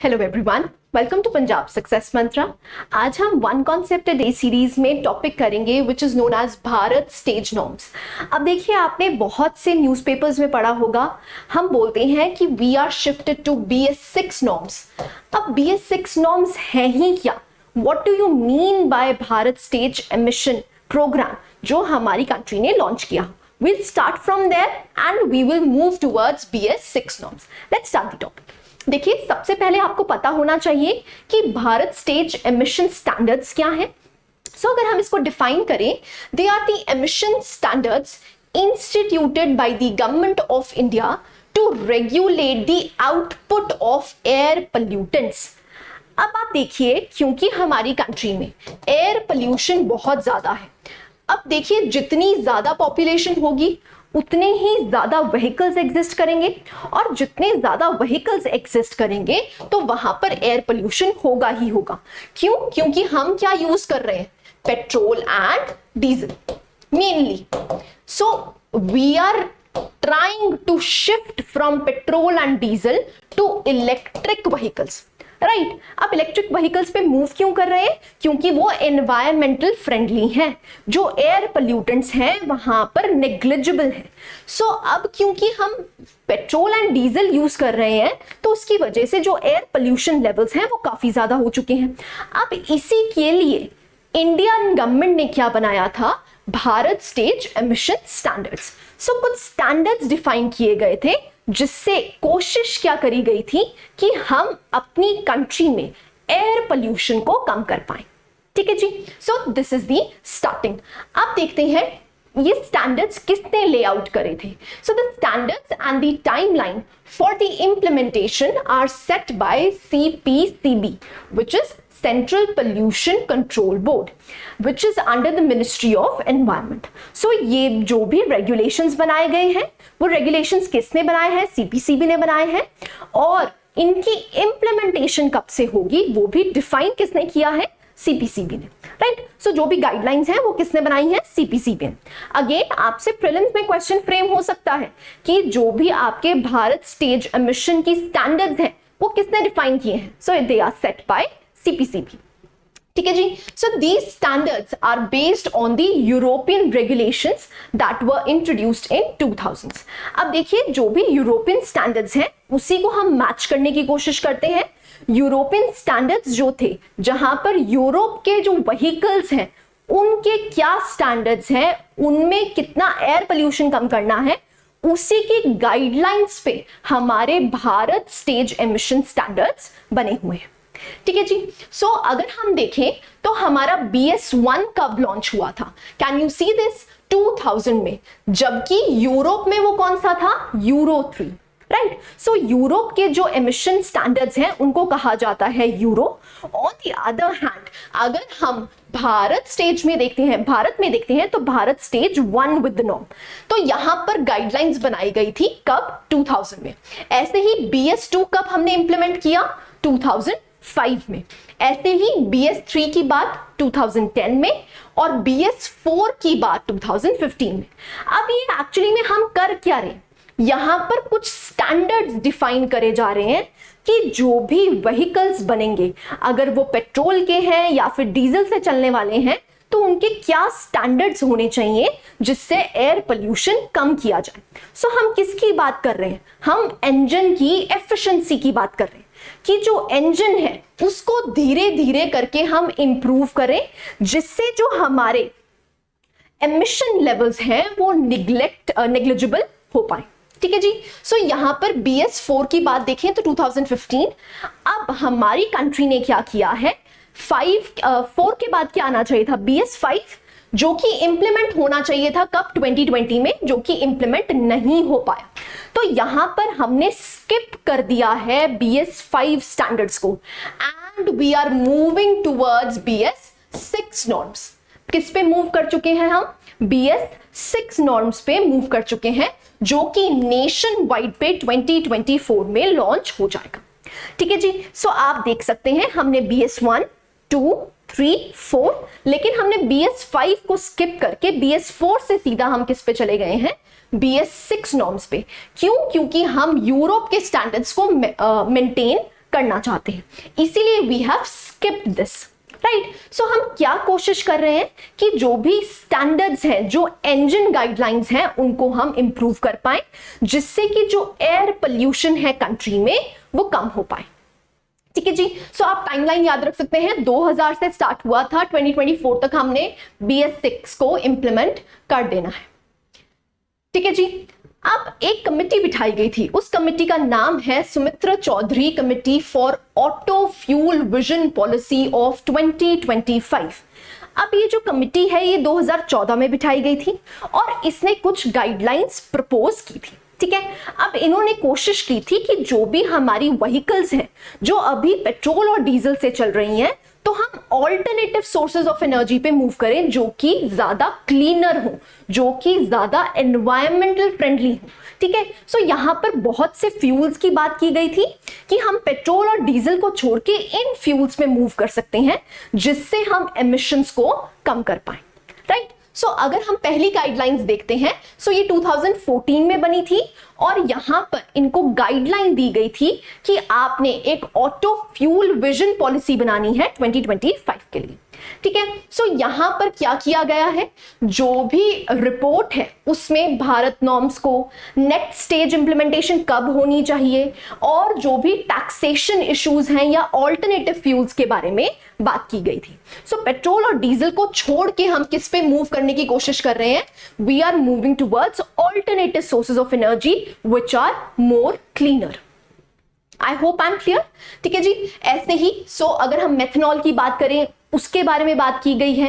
Hello everyone, welcome to Punjab success mantra. आज हम one concept a day series में topic करेंगे which is known as Bharat stage norms. अब देखिए, आपने बहुत से न्यूज़पेपर्स में पढ़ा होगा, हम बोलते हैं कि we are shifted to BS6 norms. अब BS6 नॉर्म्स है ही क्या? What do you mean by Bharat stage emission programme जो हमारी कंट्री ने लॉन्च किया? We'll start from there and we will move towards BS6 norms. Let's start the topic. देखिए, सबसे पहले आपको पता होना चाहिए कि भारत स्टेज एमिशन स्टैंडर्ड्स क्या हैं। अगर हम इसको डिफाइन करें, they are the emission standards instituted by the government of India to regulate the output of air pollutants. अब आप देखिए, क्योंकि हमारी कंट्री में एयर पोल्यूशन बहुत ज्यादा है, अब देखिए जितनी ज्यादा पॉपुलेशन होगी उतने ही ज्यादा व्हीकल्स एग्जिस्ट करेंगे, और जितने ज्यादा व्हीकल्स एग्जिस्ट करेंगे तो वहां पर एयर पोल्यूशन होगा ही होगा। क्यों? क्योंकि हम क्या यूज कर रहे हैं? Petrol and diesel mainly. So we are trying to shift from petrol and diesel to electric vehicles, right. अब इलेक्ट्रिक व्हीकल्स पे मूव क्यों कर रहे हैं? क्योंकि वो एनवायरमेंटल फ्रेंडली हैं, जो एयर पोल्यूटेंट्स हैं वहां पर नेग्लिजिबल है। सो अब क्योंकि हम पेट्रोल एंड डीजल यूज कर रहे हैं तो उसकी वजह से जो एयर पोल्यूशन लेवल्स हैं वो काफी ज्यादा हो चुके हैं। अब इसी के लिए इंडियन गवर्नमेंट ने क्या बनाया था? Bharat stage emission standards. So कुछ स्टैंडर्ड्स डिफाइन किए गए थे जिससे कोशिश क्या करी गई थी कि हम अपनी कंट्री में एयर पोल्यूशन को कम कर पाएं। ठीक है जी। So this is the starting. अब देखते हैं ये स्टैंडर्ड्स किसने ले आउट करे थे। So the standards and the timeline for the implementation are set by CPCB, which is Central Pollution Control Board, which is under the Ministry of Environment. So ये जो भी regulations बनाए गए हैं वो regulations किसने बनाए हैं? CPCB ने बनाए हैं, और इनकी implementation कब से होगी वो भी define किसने किया है? CPCB ने, राइट। सो जो भी गाइडलाइंस हैं वो किसने बनाई है? CPCB ने। अगेन आपसे प्रीलिम्स में क्वेश्चन फ्रेम हो सकता है कि जो भी आपके भारत स्टेज एमिशन की स्टैंडर्ड्स हैं वो किसने डिफाइन किए हैं? So they are set by CPCB। ठीक है जी। So these standards are based on the European regulations that were introduced in 2000s। अब देखिए, जो भी यूरोपियन स्टैंडर्ड्स हैं उसी को हम मैच करने की कोशिश करते हैं। यूरोपियन स्टैंडर्ड्स जो थे, जहां पर यूरोप के जो व्हीकल्स हैं उनके क्या स्टैंडर्ड्स हैं, उनमें कितना एयर पोल्यूशन कम करना है, उसी के गाइडलाइंस पे हमारे भारत स्टेज एमिशन स्टैंडर्ड्स बने हुए हैं। ठीक है जी। सो अगर हम देखें तो हमारा BS1 कब लॉन्च हुआ था? Can you see this? 2000 में, जबकि यूरोप में वो कौन सा था? Euro 3, right. सो यूरोप के जो एमिशन स्टैंडर्ड्स हैं उनको कहा जाता है euro. On the other hand, अगर हम भारत स्टेज में देखते हैं, भारत में देखते हैं तो Bharat stage 1 with the norm, तो यहां पर गाइडलाइंस बनाई गई थी कब? 2000 में। ऐसे ही BS2 कब हमने इंप्लीमेंट किया? 2005 में। ऐसे ही BS3 की बात 2010 में, और BS4 की बात 2015 में। अब ये एक्चुअली में हम कर क्या रहे हैं? यहां पर कुछ स्टैंडर्ड्स डिफाइन करे जा रहे हैं कि जो भी व्हीकल्स बनेंगे, अगर वो पेट्रोल के हैं या फिर डीजल से चलने वाले हैं, तो उनके क्या स्टैंडर्ड्स होने चाहिए जिससे एयर पोल्यूशन कम किया जाए। सो हम किसकी बात कर रहे हैं? हम इंजन की एफिशिएंसी की बात कर रहे हैं कि जो इंजन है उसको धीरे धीरे करके हम इंप्रूव करें, जिससे जो हमारे एमिशन लेवल्स हैं वो नेग्लिजिबल हो पाए। ठीक है जी। सो यहां पर BS4 की बात देखें तो 2015। अब हमारी कंट्री ने क्या किया है? 4 के बाद क्या आना चाहिए था? BS5, जो कि इंप्लीमेंट होना चाहिए था कब? 2020 में, जो कि इंप्लीमेंट नहीं हो पाया। तो यहां पर हमने स्किप कर दिया है BS5 स्टैंडर्ड्स को, and we are moving towards BS6 norms. किस पे मूव कर चुके हैं हम? BS6 नॉर्म्स पे मूव कर चुके हैं, जो कि नेशन वाइड पे 2024 में लॉन्च हो जाएगा। ठीक है जी। सो आप देख सकते हैं हमने BS1, 2, 3, 4, लेकिन हमने BS5 को स्किप करके BS4 से सीधा हम किस पे चले गए हैं? BS6 नॉर्म्स पे। क्यों? क्योंकि हम यूरोप के स्टैंडर्ड्स को मेंटेन करना चाहते हैं, इसीलिए we have skipped this, right. So हम क्या कोशिश कर रहे हैं कि जो भी स्टैंडर्ड्स हैं, जो इंजन गाइडलाइंस हैं, उनको हम इंप्रूव कर पाए, जिससे कि जो एयर पोल्यूशन है कंट्री में वो कम हो पाए। ठीक है जी। सो आप टाइमलाइन याद रख सकते हैं, 2000 से स्टार्ट हुआ था, 2024 तक हमने BS6 को इंप्लीमेंट कर देना है। ठीक है जी। अब एक कमेटी बिठाई गई थी, उस कमेटी का नाम है Sumitra Chaudhary committee for auto fuel vision policy of 2025। अब ये जो कमेटी है ये 2014 में बिठाई गई थी और इसने कुछ गाइडलाइंस प्रपोज की थी। ठीक है। अब इन्होंने कोशिश की थी कि जो भी हमारी व्हीकल्स हैं जो अभी पेट्रोल और डीजल से चल रही हैं, तो हम ऑल्टरनेटिव सोर्सेज ऑफ एनर्जी पे मूव करें जो कि ज्यादा क्लीनर हो, जो कि ज्यादा एनवायरमेंटल फ्रेंडली हो। ठीक है। सो यहां पर बहुत से फ्यूल्स की बात की गई थी कि हम पेट्रोल और डीजल को छोड़ के इन फ्यूल्स में मूव कर सकते हैं, जिससे हम एमिशंस को कम कर पाए, राइट। सो अगर हम पहली गाइडलाइंस देखते हैं, सो ये 2014 में बनी थी और यहां पर इनको गाइडलाइन दी गई थी कि आपने एक ऑटो फ्यूल विजन पॉलिसी बनानी है 2025 के लिए। ठीक है। सो यहां पर क्या किया गया है, जो भी रिपोर्ट है उसमें भारत नॉर्म्स को, नेक्स्ट स्टेज इंप्लीमेंटेशन कब होनी चाहिए, और जो भी टैक्सेशन इश्यूज हैं या ऑल्टरनेटिव फ्यूल्स के बारे में बात की गई थी। सो पेट्रोल और डीजल को छोड़ के हम किस पे मूव करने की कोशिश कर रहे हैं, we are moving towards alternative sources of energy which are more cleaner. I hope I am clear. ठीक है जी। ऐसे ही अगर हम मेथनॉल की बात करें, उसके बारे में बात की गई है,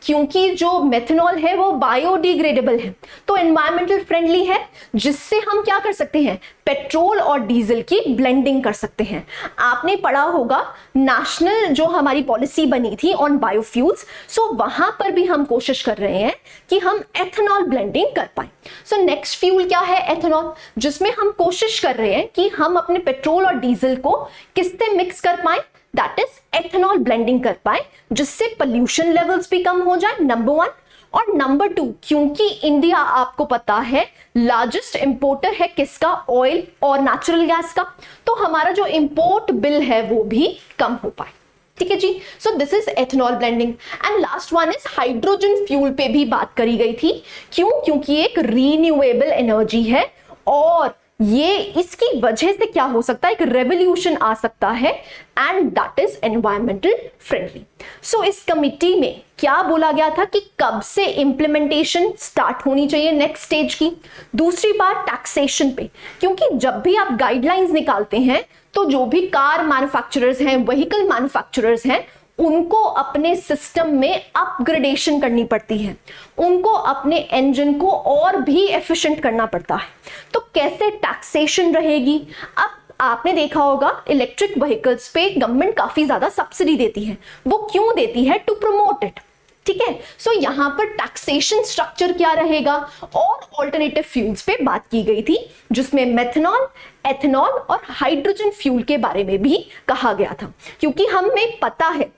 क्योंकि जो मेथनॉल है वो बायोडिग्रेडेबल है, तो एनवायरमेंटल फ्रेंडली है, जिससे हम क्या कर सकते हैं, पेट्रोल और डीजल की ब्लेंडिंग कर सकते हैं। आपने पढ़ा होगा नेशनल जो हमारी पॉलिसी बनी थी ऑन बायोफ्यूल्स, वहां पर भी हम कोशिश कर रहे हैं कि हम एथेनॉल ब्लेंडिंग कर पाए। नेक्स्ट फ्यूल क्या है, एथेनॉल, जिसमें हम कोशिश कर रहे हैं कि हम अपने पेट्रोल और डीजल को किससे मिक्स कर पाए, दैट इज एथेनॉल ब्लेंडिंग कर पाए, जिससे पोल्यूशन लेवल्स भी कम हो जाए, नंबर 1। और नंबर 2, क्योंकि इंडिया आपको पता है लार्जेस्ट इंपोर्टर है किसका, ऑयल और नेचुरल गैस का, तो हमारा जो इंपोर्ट बिल है वो भी कम हो पाए। ठीक है जी। So this is ethanol blending. And last one is hydrogen fuel पे भी बात करी गई थी। क्यों? क्योंकि एक रीन्यूएबल एनर्जी है और ये इसकी वजह से क्या हो सकता है, एक रेवोल्यूशन आ सकता है, and that is environmental friendly. So इस कमिटी में क्या बोला गया था कि कब से इंप्लीमेंटेशन स्टार्ट होनी चाहिए नेक्स्ट स्टेज की। दूसरी बात टैक्सेशन पे, क्योंकि जब भी आप गाइडलाइंस निकालते हैं तो जो भी कार मैन्युफैक्चरर्स हैं, व्हीकल मैन्युफैक्चरर्स हैं, उनको अपने सिस्टम में अपग्रेडेशन करनी पड़ती है, उनको अपने इंजन को और भी एफिशिएंट करना पड़ता है। तो कैसे टैक्सेशन रहेगी? अब आपने देखा होगा इलेक्ट्रिक व्हीकल्स पे गवर्नमेंट काफी ज्यादा सब्सिडी देती है। वो क्यों देती है? To promote it. ठीक है। सो यहां पर टैक्सेशन स्ट्रक्चर क्या रहेगा, और ऑल्टरनेटिव फ्यूल्स पे बात की गई थी, जिसमें मेथनॉल, एथेनॉल और हाइड्रोजन फ्यूल के बारे में भी कहा गया था, क्योंकि हमें पता है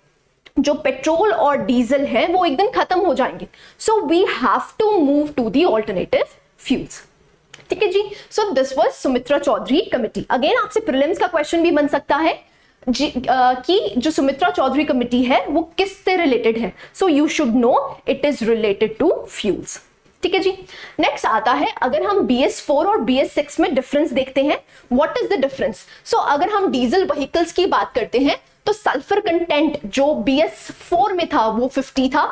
जो पेट्रोल और डीजल है वो एक दिन खत्म हो जाएंगे। So we have to move to the alternative fuels. ठीक है जी। So this was Sumitra Chaudhary committee. Again आपसे प्रीलिम्स का क्वेश्चन भी बन सकता है कि जो सुमित्रा चौधरी कमेटी है वो किससे रिलेटेड है। So you should know it is related to fuels. ठीक है जी। नेक्स्ट आता है, अगर हम BS4 और BS6 में डिफरेंस देखते हैं, व्हाट इज द डिफरेंस। सो अगर हम डीजल व्हीकल्स की बात करते हैं तो सल्फर कंटेंट जो BS4 में था वो 50 था।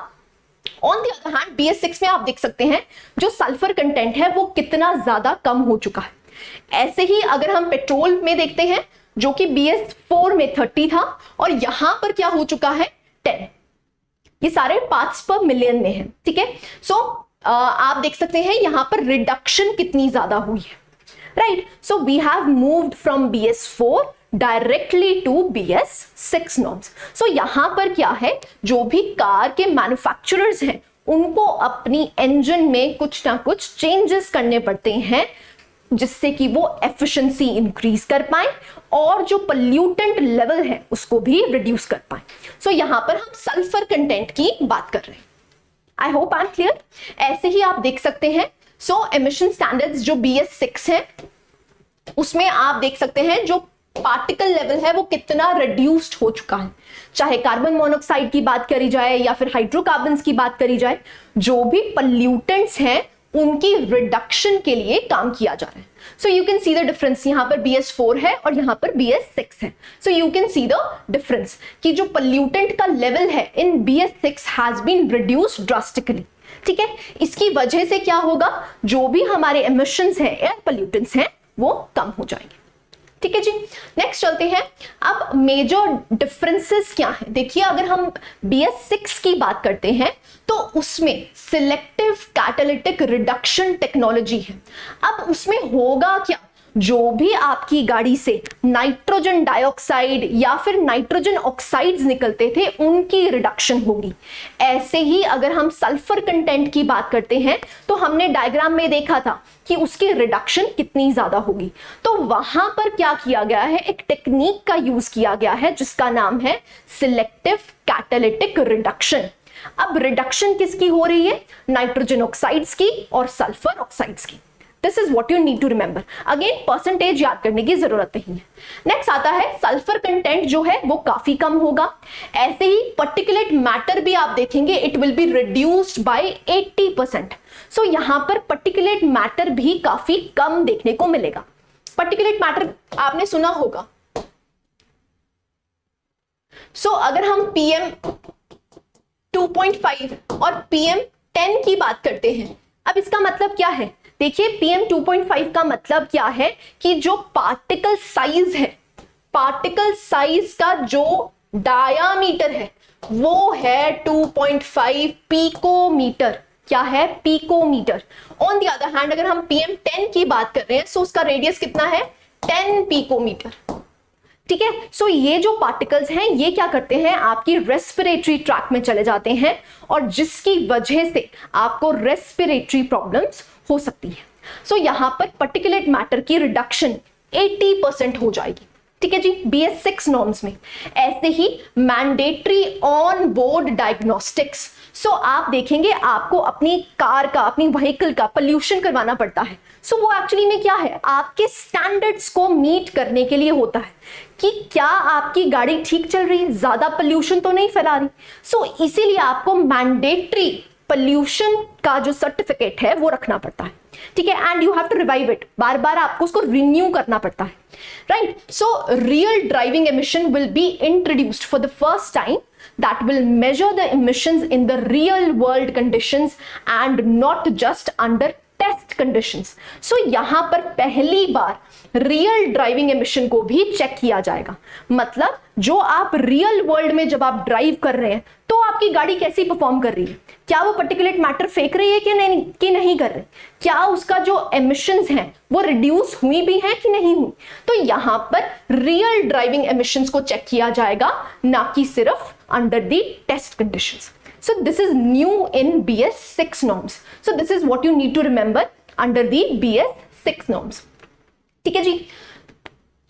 On the other hand BS6 में आप देख सकते हैं जो सल्फर कंटेंट है वो कितना ज्यादा कम हो चुका है। ऐसे ही अगर हम पेट्रोल में देखते हैं जो कि BS4 में 30 था और यहां पर क्या हो चुका है, 10। ये सारे पार्ट्स पर मिलियन में है। ठीक है। सो आप देख सकते हैं यहां पर रिडक्शन कितनी ज्यादा हुई है, right. So we have moved from BS4 directly to BS6 norms. So यहां पर क्या है, जो भी कार के मैन्युफैक्चरर्स हैं उनको अपनी इंजन में कुछ ना कुछ चेंजेस करने पड़ते हैं, जिससे कि वो एफिशिएंसी इंक्रीज कर पाए और जो पोल्यूटेंट लेवल है उसको भी रिड्यूस कर पाए। सो यहां पर हम सल्फर कंटेंट की बात कर रहे हैं। आई होप आई एम क्लियर। ऐसे ही आप देख सकते हैं एमिशन स्टैंडर्ड्स जो BS6 है उसमें आप देख सकते हैं जो पार्टिकल लेवल है वो कितना रिड्यूस्ड हो चुका है। चाहे कार्बन मोनोऑक्साइड की बात करी जाए या फिर हाइड्रोकार्बन्स की बात करी जाए, जो भी पॉल्यूटेंट्स हैं उनकी रिडक्शन के लिए काम किया जा रहा है। So you can see the difference, यहाँ पर BS4 है और यहाँ पर BS6 है। So you can see the difference कि जो पॉल्यूटेंट का लेवल है in BS6 has been reduced drastically. ठीक है, इसकी वजह से क्या होगा, जो भी हमारे एमिशंस हैं, एयर पॉल्यूटेंट्स हैं, वो कम हो जाएंगे। ठीक है जी, नेक्स्ट चलते हैं। अब मेजर डिफरेंसेस क्या है, देखिए अगर हम BS6 की बात करते हैं तो उसमें सिलेक्टिव कैटालिटिक रिडक्शन टेक्नोलॉजी है। अब उसमें होगा क्या, जो भी आपकी गाड़ी से नाइट्रोजन डाइऑक्साइड या फिर नाइट्रोजन ऑक्साइड्स निकलते थे उनकी रिडक्शन होगी। ऐसे ही अगर हम सल्फर कंटेंट की बात करते हैं तो हमने डायग्राम में देखा था कि उसकी रिडक्शन कितनी ज्यादा होगी। तो वहां पर क्या किया गया है, एक टेक्निक का यूज किया गया है जिसका नाम है सिलेक्टिव कैटालिटिक रिडक्शन। अब रिडक्शन किसकी हो रही है, नाइट्रोजन ऑक्साइड्स की और सल्फर ऑक्साइड्स की। This is what you need to remember. Again percentage याद करने की जरूरत नहीं है। नेक्स्ट आता है सल्फर कंटेंट जो है वो काफी कम होगा। ऐसे ही पर्टिकुलेट मैटर भी आप देखेंगे, it will be reduced by 80%। सो यहां पर पर्टिकुलेट मैटर भी काफी कम देखने को मिलेगा। पर्टिकुलेट मैटर आपने सुना होगा। सो अगर हम PM 2.5 और PM 10 की बात करते हैं, अब इसका मतलब क्या है, देखिए PM 2.5 का मतलब क्या है कि जो पार्टिकल साइज है, पार्टिकल साइज का जो डायामीटर है वो है 2.5 पिकोमीटर। क्या है, picometre. On the other hand अगर हम PM 10 की बात कर रहे हैं तो उसका रेडियस कितना है, 10 पिकोमीटर। ठीक है, सो ये जो पार्टिकल्स हैं ये क्या करते हैं, आपकी रेस्पिरेटरी ट्रैक में चले जाते हैं और जिसकी वजह से आपको रेस्पिरेटरी प्रॉब्लम्स हो सकती है। सो यहां पर पर्टिकुलेट मैटर की रिडक्शन 80% हो जाएगी। ठीक है जी, BS6 नॉर्म्स में। ऐसे ही मैंडेटरी ऑन बोर्ड डायग्नोस्टिक्स। सो आप देखेंगे आपको अपनी कार का, अपनी व्हीकल का पोल्यूशन करवाना पड़ता है। सो वो एक्चुअली में क्या है, आपके स्टैंडर्ड्स को मीट करने के लिए होता है कि क्या आपकी गाड़ी ठीक चल रही है, ज्यादा पोल्यूशन तो नहीं फैला रही। सो इसीलिए आपको मैंडेटरी पोल्यूशन का जो सर्टिफिकेट है वो रखना पड़ता है। ठीक है, and you have to revive it, बार बार आपको उसको रिन्यू करना पड़ता है, right. So real driving emission will be introduced for the first time that will measure the emissions in the real world conditions and not just under test conditions. So यहां पर पहली बार रियल ड्राइविंग एमिशन को भी check किया जाएगा। मतलब जो आप रियल वर्ल्ड में जब आप ड्राइव कर रहे हैं तो आपकी गाड़ी कैसी परफॉर्म कर रही है, क्या वो पर्टिकुलेट मैटर फेंक रही है कि नहीं कर रही, क्या उसका जो एमिशंस हैं वो रिड्यूस हुई भी हैं कि नहीं हुई। तो यहां पर रियल ड्राइविंग एमिशंस को चेक किया जाएगा, ना कि सिर्फ under the test conditions. So this is new in BS6 norms. So this is what you need to remember under the BS6 norms. ठीक है जी।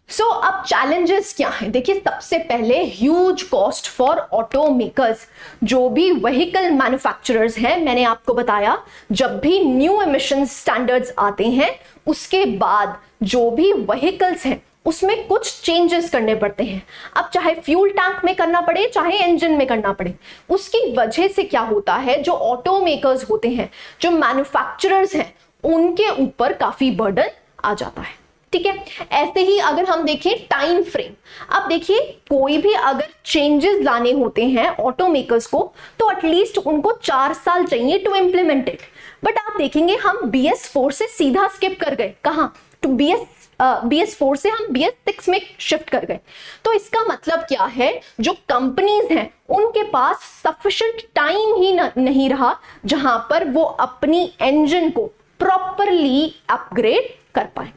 सो अब चैलेंजेस क्या हैं, देखिए सबसे पहले ह्यूज कॉस्ट फॉर ऑटोमेकर्स। जो भी व्हीकल मैन्युफैक्चरर्स हैं, मैंने आपको बताया जब भी न्यू एमिशन स्टैंडर्ड्स आते हैं उसके बाद जो भी व्हीकल्स हैं उसमें कुछ चेंजेस करने पड़ते हैं। अब चाहे फ्यूल टैंक में करना पड़े चाहे इंजन में करना पड़े, उसकी वजह से क्या होता है, जो ऑटोमेकर्स होते हैं, जो मैन्युफैक्चरर्स हैं, उनके ऊपर काफी बर्डन आ जाता है। ठीक है, ऐसे ही अगर हम देखें टाइम फ्रेम, अब देखिए कोई भी अगर चेंजेस लाने होते हैं ऑटोमेकर्स को तो एटलीस्ट उनको 4 साल चाहिए टू इम्प्लीमेंट इट। बट आप देखेंगे हम BS4 से सीधा स्किप कर गए, कहाँ, टू BS4 से हम BS6 में शिफ्ट कर गए। तो इसका मतलब क्या है, जो कंपनीज हैं उनके पास सफिशिएंट टाइम ही नहीं रहा जहां पर वो अपनी इंजन को प्रॉपरली अपग्रेड कर पाए।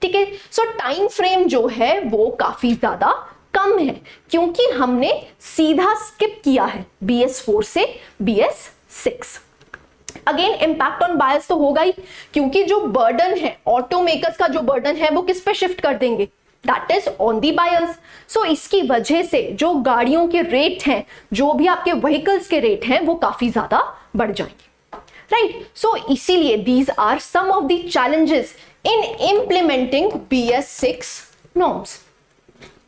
ठीक है, सो टाइम फ्रेम जो है वो काफी ज्यादा कम है क्योंकि हमने सीधा स्किप किया है BS4 से BS6। Again impact on buyers तो होगा ही, क्योंकि जो बर्डन है ऑटोमेकर्स का, जो बर्डन है वो किस पे शिफ्ट कर देंगे, that is on the buyers. So इसकी वजह से जो गाड़ियों के रेट हैं, जो भी आपके व्हीकल्स के रेट हैं, वो काफी ज्यादा बढ़ जाएंगे, राइट। सो इसीलिए these are some of the challenges in implementing BS6 norms.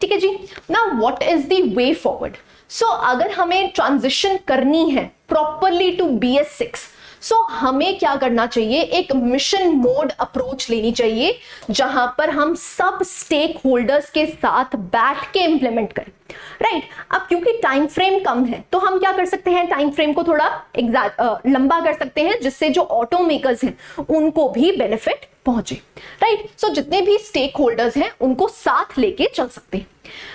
ठीक है जी। Now what is the way forward? So अगर हमें ट्रांजिशन करनी है प्रॉपरली टू BS6, सो हमें क्या करना चाहिए, एक मिशन मोड अप्रोच लेनी चाहिए जहां पर हम सब स्टेक होल्डर्स के साथ बैठ के इंप्लीमेंट करें, राइट। अब क्योंकि टाइम फ्रेम कम है तो हम क्या कर सकते हैं, टाइम फ्रेम को थोड़ा लंबा कर सकते हैं जिससे जो ऑटो मेकर्स हैं उनको भी बेनिफिट पहुंचे, राइट। सो जितने भी स्टेक होल्डर्स हैं उनको साथ लेके चल सकते हैं।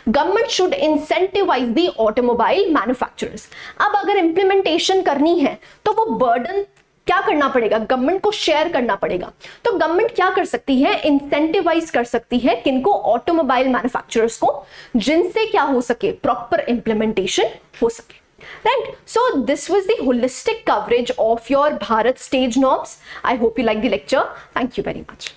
Government should incentivise the automobile manufacturers. अब अगर इंप्लीमेंटेशन करनी है तो वो बर्डन क्या करना पड़ेगा, गवर्नमेंट को शेयर करना पड़ेगा। तो गवर्नमेंट क्या कर सकती है, इंसेंटिवाइज कर सकती है किनको, ऑटोमोबाइल मैन्युफैक्चरर्स को, जिनसे क्या हो सके, प्रॉपर इंप्लीमेंटेशन हो सके, right? So this was the holistic coverage of your Bharat stage norms. I hope you like the lecture. Thank you very much.